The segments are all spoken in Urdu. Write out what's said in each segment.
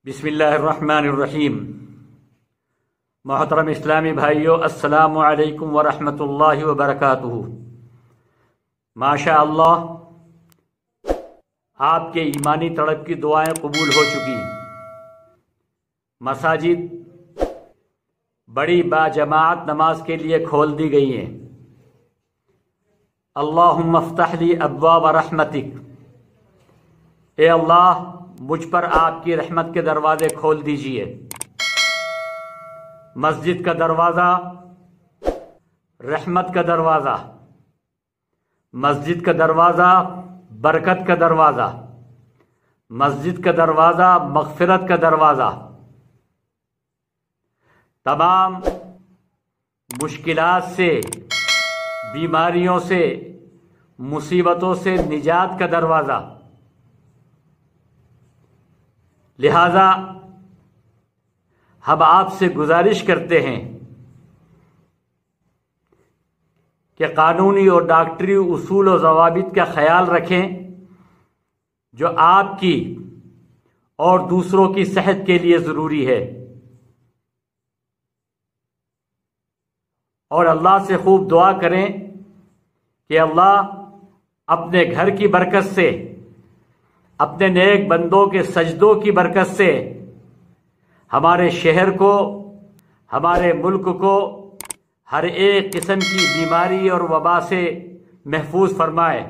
بسم اللہ الرحمن الرحیم۔ محترم اسلامی بھائیو، السلام علیکم ورحمۃ اللہ وبرکاتہ۔ ماشاء اللہ، آپ کے ایمانی طلب کی دعائیں قبول ہو چکی۔ مساجد بڑی باجماعت نماز کے لیے کھول دی گئی ہیں۔ اللہم افتح لی ابواب رحمتک، اے اللہ مجھ پر آپ کی رحمت کے دروازے کھول دیجئے۔ مسجد کا دروازہ رحمت کا دروازہ، مسجد کا دروازہ برکت کا دروازہ، مسجد کا دروازہ مغفرت کا دروازہ، تمام مشکلات سے، بیماریوں سے، مصیبتوں سے نجات کا دروازہ۔ لہذا ہم آپ سے گزارش کرتے ہیں کہ قانونی اور ڈاکٹری اصول و ضوابط کا خیال رکھیں جو آپ کی اور دوسروں کی صحت کے لیے ضروری ہے، اور اللہ سے خوب دعا کریں کہ اللہ اپنے گھر کی برکت سے، اپنے نیک بندوں کے سجدوں کی برکت سے ہمارے شہر کو، ہمارے ملک کو ہر ایک قسم کی بیماری اور وبا سے محفوظ فرمائے۔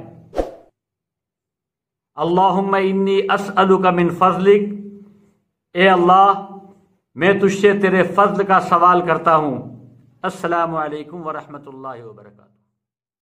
اللہم انی اسألک من فضلک، اے اللہ میں تجھ سے تیرے فضل کا سوال کرتا ہوں۔ السلام علیکم ورحمۃ اللہ وبرکاتہ۔